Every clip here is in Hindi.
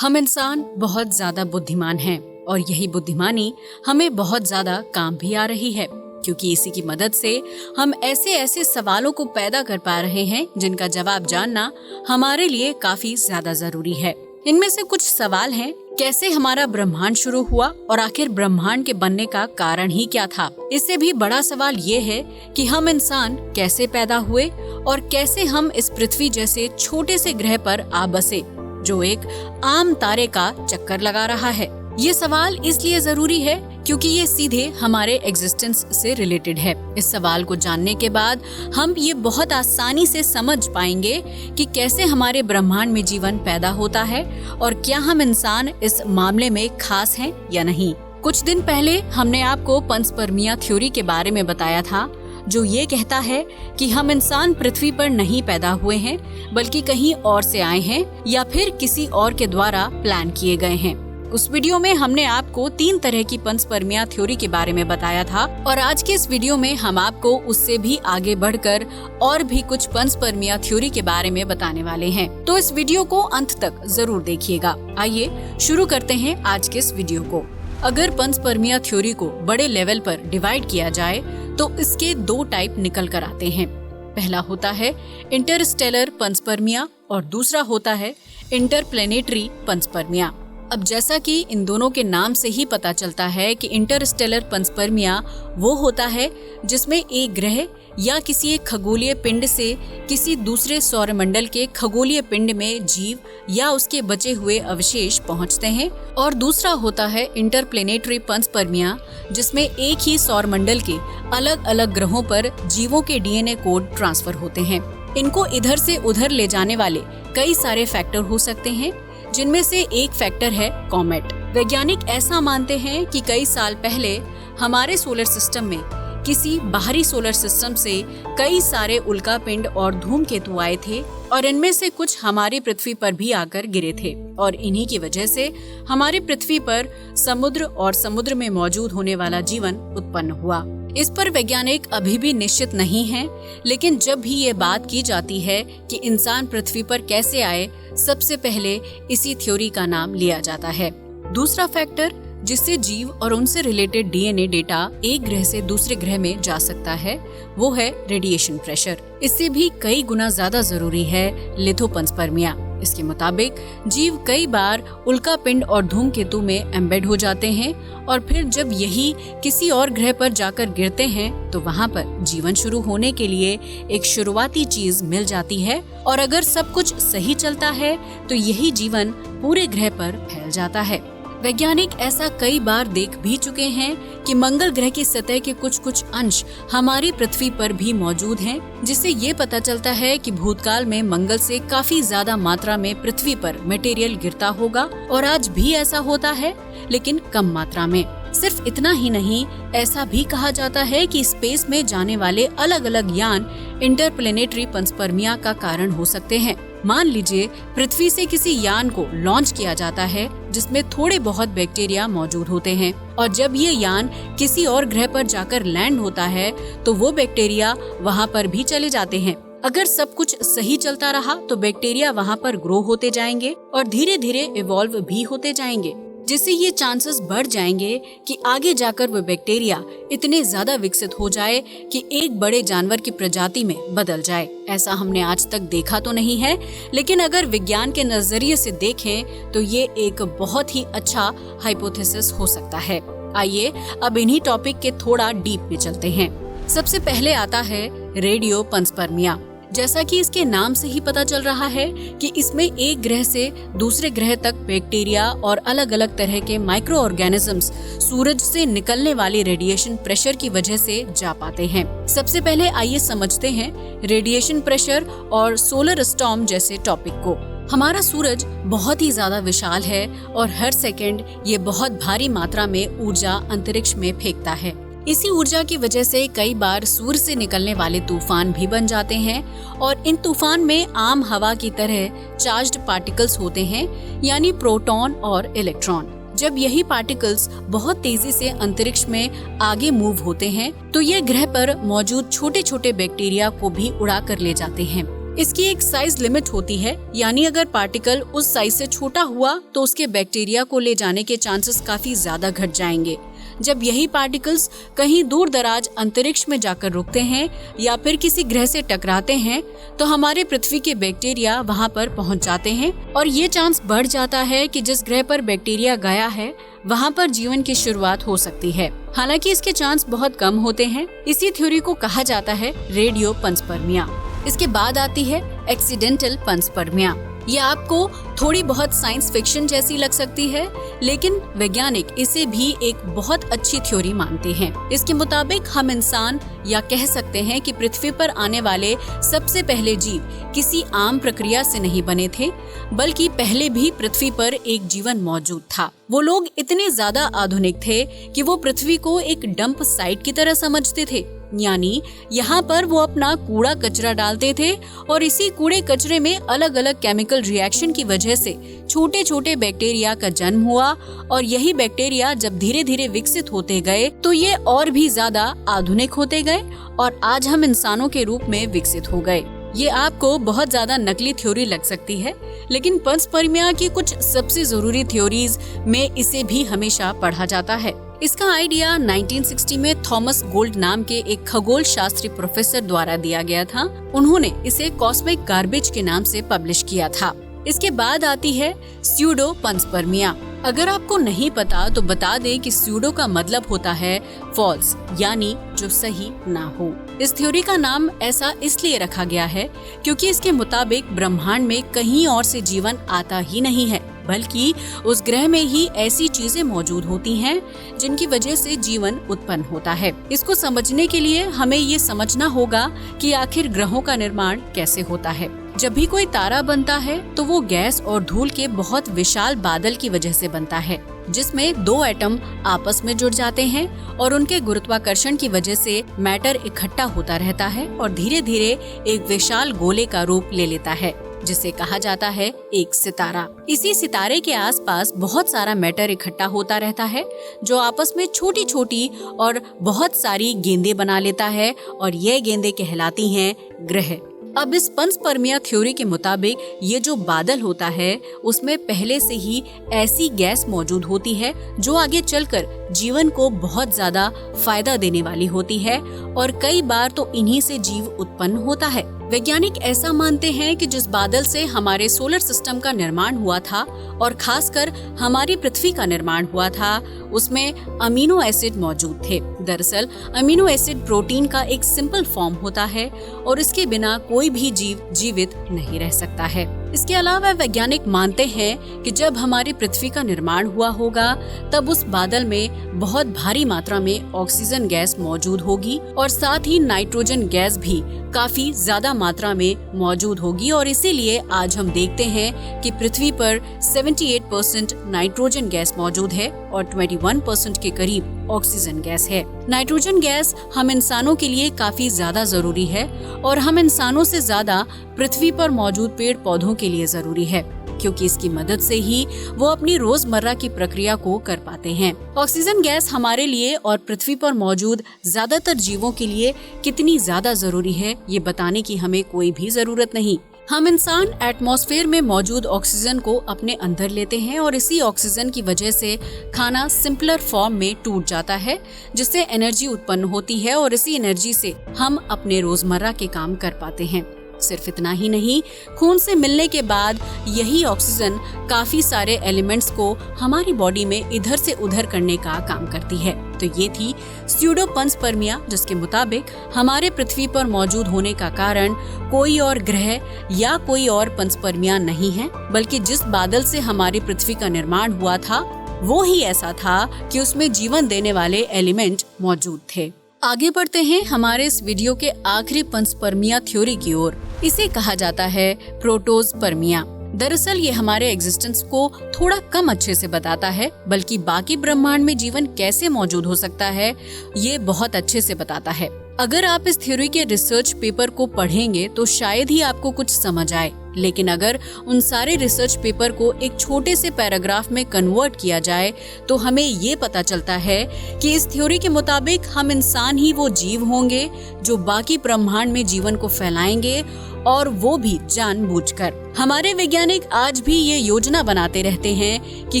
हम इंसान बहुत ज्यादा बुद्धिमान हैं और यही बुद्धिमानी हमें बहुत ज्यादा काम भी आ रही है, क्योंकि इसी की मदद से हम ऐसे ऐसे सवालों को पैदा कर पा रहे हैं जिनका जवाब जानना हमारे लिए काफी ज्यादा जरूरी है। इनमें से कुछ सवाल हैं, कैसे हमारा ब्रह्मांड शुरू हुआ और आखिर ब्रह्मांड के बनने का कारण ही क्या था। इससे भी बड़ा सवाल ये है कि हम इंसान कैसे पैदा हुए और कैसे हम इस पृथ्वी जैसे छोटे से ग्रह पर आ बसे जो एक आम तारे का चक्कर लगा रहा है। ये सवाल इसलिए जरूरी है क्योंकि ये सीधे हमारे एग्जिस्टेंस से रिलेटेड है। इस सवाल को जानने के बाद हम ये बहुत आसानी से समझ पाएंगे कि कैसे हमारे ब्रह्मांड में जीवन पैदा होता है और क्या हम इंसान इस मामले में खास हैं या नहीं। कुछ दिन पहले हमने आपको पंचपर्मिया थ्योरी के बारे में बताया था, जो ये कहता है कि हम इंसान पृथ्वी पर नहीं पैदा हुए हैं बल्कि कहीं और से आए हैं या फिर किसी और के द्वारा प्लान किए गए हैं। उस वीडियो में हमने आपको 3 तरह की पंचपर्मिया थ्योरी के बारे में बताया था और आज के इस वीडियो में हम आपको उससे भी आगे बढ़कर और भी कुछ पंचपर्मिया थ्योरी के बारे में बताने वाले हैं। तो इस वीडियो को अंत तक जरूर देखिएगा। आइए शुरू करते हैं आज के इस वीडियो को। अगर पंचपर्मिया थ्योरी को बड़े लेवल पर डिवाइड किया जाए तो इसके 2 टाइप निकल कर आते हैं। पहला होता है इंटरस्टेलर पंचपर्मिया और दूसरा होता है इंटरप्लेनेटरी पंचपर्मिया। अब जैसा कि इन दोनों के नाम से ही पता चलता है कि इंटरस्टेलर पंचपर्मिया वो होता है जिसमें एक ग्रह या किसी एक खगोलीय पिंड से किसी दूसरे सौरमंडल के खगोलीय पिंड में जीव या उसके बचे हुए अवशेष पहुंचते हैं, और दूसरा होता है इंटरप्लेनेटरी पंचपर्मिया जिसमें एक ही सौरमंडल के अलग अलग ग्रहों पर जीवों के डीएनए कोड ट्रांसफर होते हैं। इनको इधर से उधर ले जाने वाले कई सारे फैक्टर हो सकते हैं, जिनमें से एक फैक्टर है कॉमेट। वैज्ञानिक ऐसा मानते हैं कि कई साल पहले हमारे सोलर सिस्टम में किसी बाहरी सोलर सिस्टम से कई सारे उल्कापिंड और धूमकेतु आए थे और इनमें से कुछ हमारी पृथ्वी पर भी आकर गिरे थे और इन्हीं की वजह से हमारी पृथ्वी पर समुद्र और समुद्र में मौजूद होने वाला जीवन उत्पन्न हुआ। इस पर वैज्ञानिक अभी भी निश्चित नहीं हैं, लेकिन जब भी ये बात की जाती है कि इंसान पृथ्वी पर कैसे आए, सबसे पहले इसी थ्योरी का नाम लिया जाता है। दूसरा फैक्टर जिससे जीव और उनसे रिलेटेड डीएनए डेटा एक ग्रह से दूसरे ग्रह में जा सकता है वो है रेडिएशन प्रेशर। इससे भी कई गुना ज्यादा जरूरी है लिथोपंचपर्मिया। इसके मुताबिक जीव कई बार उल्कापिंड और धूमकेतु में एम्बेड हो जाते हैं और फिर जब यही किसी और ग्रह पर जाकर गिरते हैं तो वहाँ पर जीवन शुरू होने के लिए एक शुरुआती चीज मिल जाती है, और अगर सब कुछ सही चलता है तो यही जीवन पूरे ग्रह पर फैल जाता है। वैज्ञानिक ऐसा कई बार देख भी चुके हैं कि मंगल ग्रह की सतह के कुछ अंश हमारी पृथ्वी पर भी मौजूद हैं, जिससे ये पता चलता है कि भूतकाल में मंगल से काफी ज्यादा मात्रा में पृथ्वी पर मटेरियल गिरता होगा और आज भी ऐसा होता है, लेकिन कम मात्रा में। सिर्फ इतना ही नहीं, ऐसा भी कहा जाता है कि स्पेस में जाने वाले अलग अलग यान इंटरप्लेनेटरी पंचपर्मिया का कारण हो सकते हैं। मान लीजिए पृथ्वी से किसी यान को लॉन्च किया जाता है जिसमें थोड़े बहुत बैक्टीरिया मौजूद होते हैं, और जब ये यान किसी और ग्रह पर जाकर लैंड होता है तो वो बैक्टीरिया वहाँ पर भी चले जाते हैं। अगर सब कुछ सही चलता रहा तो बैक्टीरिया वहाँ पर ग्रो होते जाएंगे और धीरे धीरे इवॉल्व भी होते जाएंगे, जिससे ये चांसेस बढ़ जाएंगे कि आगे जाकर वो बैक्टीरिया इतने ज्यादा विकसित हो जाए कि एक बड़े जानवर की प्रजाति में बदल जाए। ऐसा हमने आज तक देखा तो नहीं है, लेकिन अगर विज्ञान के नजरिए से देखें तो ये एक बहुत ही अच्छा हाइपोथेसिस हो सकता है। आइए अब इन्हीं टॉपिक के थोड़ा डीप में चलते हैं। सबसे पहले आता है रेडियो पंचपर्मिया। जैसा कि इसके नाम से ही पता चल रहा है कि इसमें एक ग्रह से दूसरे ग्रह तक बैक्टीरिया और अलग अलग तरह के माइक्रो ऑर्गेनिजम्स सूरज से निकलने वाली रेडिएशन प्रेशर की वजह से जा पाते हैं। सबसे पहले आइए समझते हैं रेडिएशन प्रेशर और सोलर स्टॉर्म जैसे टॉपिक को। हमारा सूरज बहुत ही ज्यादा विशाल है और हर सेकंड ये बहुत भारी मात्रा में ऊर्जा अंतरिक्ष में फेंकता है। इसी ऊर्जा की वजह से कई बार सूर्य से निकलने वाले तूफान भी बन जाते हैं, और इन तूफान में आम हवा की तरह चार्ज्ड पार्टिकल्स होते हैं, यानी प्रोटॉन और इलेक्ट्रॉन। जब यही पार्टिकल्स बहुत तेजी से अंतरिक्ष में आगे मूव होते हैं तो ये ग्रह पर मौजूद छोटे छोटे बैक्टीरिया को भी उड़ा कर ले जाते हैं। इसकी एक साइज लिमिट होती है, यानी अगर पार्टिकल उस साइज से छोटा हुआ तो उसके बैक्टीरिया को ले जाने के चांसेस काफी ज्यादा घट जाएंगे। जब यही पार्टिकल्स कहीं दूर दराज अंतरिक्ष में जाकर रुकते हैं या फिर किसी ग्रह से टकराते हैं तो हमारे पृथ्वी के बैक्टीरिया वहां पर पहुंच जाते हैं और ये चांस बढ़ जाता है कि जिस ग्रह पर बैक्टीरिया गया है वहां पर जीवन की शुरुआत हो सकती है। हालांकि इसके चांस बहुत कम होते हैं। इसी थ्योरी को कहा जाता है रेडियो पंचपर्मिया। इसके बाद आती है एक्सीडेंटल पंचपर्मिया। ये आपको थोड़ी बहुत साइंस फिक्शन जैसी लग सकती है, लेकिन वैज्ञानिक इसे भी एक बहुत अच्छी थ्योरी मानते हैं। इसके मुताबिक हम इंसान या कह सकते हैं कि पृथ्वी पर आने वाले सबसे पहले जीव किसी आम प्रक्रिया से नहीं बने थे, बल्कि पहले भी पृथ्वी पर एक जीवन मौजूद था। वो लोग इतने ज्यादा आधुनिक थे कि वो पृथ्वी को एक डंप साइट की तरह समझते थे, यानी यहाँ पर वो अपना कूड़ा कचरा डालते थे और इसी कूड़े कचरे में अलग अलग केमिकल रिएक्शन की वजह से छोटे छोटे बैक्टीरिया का जन्म हुआ और यही बैक्टीरिया जब धीरे धीरे विकसित होते गए तो ये और भी ज्यादा आधुनिक होते गए और आज हम इंसानों के रूप में विकसित हो गए। ये आपको बहुत ज्यादा नकली थ्योरी लग सकती है, लेकिन पंचपर्मिया की कुछ सबसे जरूरी थ्योरीज में इसे भी हमेशा पढ़ा जाता है। इसका आइडिया 1960 में थॉमस गोल्ड नाम के एक खगोल शास्त्री प्रोफेसर द्वारा दिया गया था। उन्होंने इसे कॉस्मिक गार्बेज के नाम से पब्लिश किया था। इसके बाद आती है स्यूडो पंचपर्मिया। अगर आपको नहीं पता तो बता दें कि स्यूडो का मतलब होता है फॉल्स, यानी जो सही ना हो। इस थ्योरी का नाम ऐसा इसलिए रखा गया है क्योंकि इसके मुताबिक ब्रह्मांड में कहीं और से जीवन आता ही नहीं है, बल्कि उस ग्रह में ही ऐसी चीजें मौजूद होती हैं जिनकी वजह से जीवन उत्पन्न होता है। इसको समझने के लिए हमें ये समझना होगा कि आखिर ग्रहों का निर्माण कैसे होता है। जब भी कोई तारा बनता है तो वो गैस और धूल के बहुत विशाल बादल की वजह से बनता है, जिसमें दो एटम आपस में जुड़ जाते हैं और उनके गुरुत्वाकर्षण की वजह से मैटर इकट्ठा होता रहता है और धीरे धीरे एक विशाल गोले का रूप ले लेता है, जिसे कहा जाता है एक सितारा। इसी सितारे के आसपास बहुत सारा मैटर इकट्ठा होता रहता है जो आपस में छोटी छोटी और बहुत सारी गेंदें बना लेता है और ये गेंदें कहलाती हैं ग्रह। अब इस पंचपर्मिया थ्योरी के मुताबिक ये जो बादल होता है उसमें पहले से ही ऐसी गैस मौजूद होती है जो आगे चलकर जीवन को बहुत ज्यादा फायदा देने वाली होती है और कई बार तो इन्हीं से जीव उत्पन्न होता है। वैज्ञानिक ऐसा मानते हैं कि जिस बादल से हमारे सोलर सिस्टम का निर्माण हुआ था और खासकर हमारी पृथ्वी का निर्माण हुआ था उसमें अमीनो एसिड मौजूद थे। दरअसल अमीनो एसिड प्रोटीन का एक सिंपल फॉर्म होता है और इसके बिना कोई भी जीव जीवित नहीं रह सकता है। इसके अलावा वैज्ञानिक मानते हैं कि जब हमारी पृथ्वी का निर्माण हुआ होगा तब उस बादल में बहुत भारी मात्रा में ऑक्सीजन गैस मौजूद होगी और साथ ही नाइट्रोजन गैस भी काफी ज्यादा मात्रा में मौजूद होगी और इसीलिए आज हम देखते हैं कि पृथ्वी पर 78% नाइट्रोजन गैस मौजूद है और 21% के करीब ऑक्सीजन गैस है। नाइट्रोजन गैस हम इंसानों के लिए काफी ज्यादा जरूरी है और हम इंसानों से ज्यादा पृथ्वी पर मौजूद पेड़ पौधों के लिए जरूरी है, क्योंकि इसकी मदद से ही वो अपनी रोजमर्रा की प्रक्रिया को कर पाते हैं। ऑक्सीजन गैस हमारे लिए और पृथ्वी पर मौजूद ज्यादातर जीवों के लिए कितनी ज्यादा जरूरी है ये बताने की हमें कोई भी जरूरत नहीं। हम इंसान एटमॉस्फेयर में मौजूद ऑक्सीजन को अपने अंदर लेते हैं और इसी ऑक्सीजन की वजह से खाना सिंपलर फॉर्म में टूट जाता है, जिससे एनर्जी उत्पन्न होती है और इसी एनर्जी से हम अपने रोजमर्रा के काम कर पाते हैं। सिर्फ इतना ही नहीं, खून से मिलने के बाद यही ऑक्सीजन काफी सारे एलिमेंट्स को हमारी बॉडी में इधर से उधर करने का काम करती है। तो ये थी स्यूडो पंचपर्मिया, जिसके मुताबिक हमारे पृथ्वी पर मौजूद होने का कारण कोई और ग्रह या कोई और पंचपर्मिया नहीं है, बल्कि जिस बादल से हमारी पृथ्वी का निर्माण हुआ था वो ही ऐसा था कि उसमें जीवन देने वाले एलिमेंट मौजूद थे। आगे बढ़ते हैं हमारे इस वीडियो के आखिरी पंचपर्मिया थ्योरी की ओर। इसे कहा जाता है प्रोटोस्पर्मिया। दरअसल ये हमारे एग्जिस्टेंस को थोड़ा कम अच्छे से बताता है, बल्कि बाकी ब्रह्मांड में जीवन कैसे मौजूद हो सकता है ये बहुत अच्छे से बताता है। अगर आप इस थ्योरी के रिसर्च पेपर को पढ़ेंगे तो शायद ही आपको कुछ समझ आए, लेकिन अगर उन सारे रिसर्च पेपर को एक छोटे से पैराग्राफ में कन्वर्ट किया जाए तो हमें ये पता चलता है कि इस थ्योरी के मुताबिक हम इंसान ही वो जीव होंगे जो बाकी ब्रह्मांड में जीवन को फैलाएंगे और वो भी जानबूझकर। हमारे वैज्ञानिक आज भी ये योजना बनाते रहते हैं कि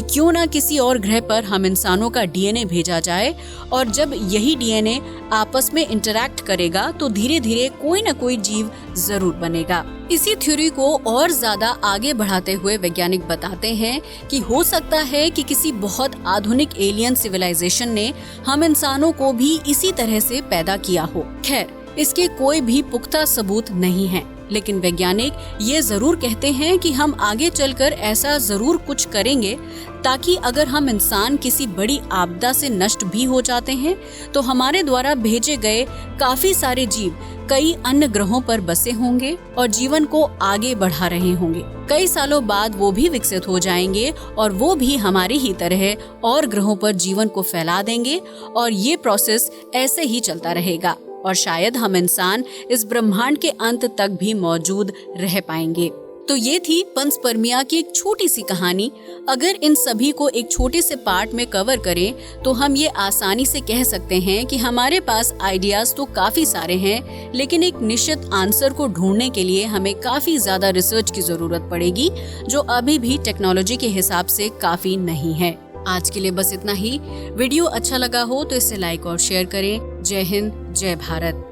क्यों ना किसी और ग्रह पर हम इंसानों का डीएनए भेजा जाए, और जब यही डीएनए आपस में इंटरैक्ट करेगा तो धीरे धीरे कोई न कोई जीव जरूर बनेगा। इसी थ्योरी को और ज्यादा आगे बढ़ाते हुए वैज्ञानिक बताते हैं कि हो सकता है कि किसी बहुत आधुनिक एलियन सिविलाइजेशन ने हम इंसानों को भी इसी तरह से पैदा किया हो। खैर, इसके कोई भी पुख्ता सबूत नहीं है, लेकिन वैज्ञानिक ये जरूर कहते हैं कि हम आगे चलकर ऐसा जरूर कुछ करेंगे ताकि अगर हम इंसान किसी बड़ी आपदा से नष्ट भी हो जाते हैं तो हमारे द्वारा भेजे गए काफी सारे जीव कई अन्य ग्रहों पर बसे होंगे और जीवन को आगे बढ़ा रहे होंगे। कई सालों बाद वो भी विकसित हो जाएंगे और वो भी हमारी ही तरह और ग्रहों पर जीवन को फैला देंगे, और ये प्रोसेस ऐसे ही चलता रहेगा और शायद हम इंसान इस ब्रह्मांड के अंत तक भी मौजूद रह पाएंगे। तो ये थी पंचपर्मिया की एक छोटी सी कहानी। अगर इन सभी को एक छोटे से पार्ट में कवर करें तो हम ये आसानी से कह सकते हैं कि हमारे पास आइडियाज तो काफी सारे हैं, लेकिन एक निश्चित आंसर को ढूंढने के लिए हमें काफी ज्यादा रिसर्च की जरूरत पड़ेगी, जो अभी भी टेक्नोलॉजी के हिसाब से काफी नहीं है। आज के लिए बस इतना ही। वीडियो अच्छा लगा हो तो इसे लाइक और शेयर करें। जय हिंद, जय भारत।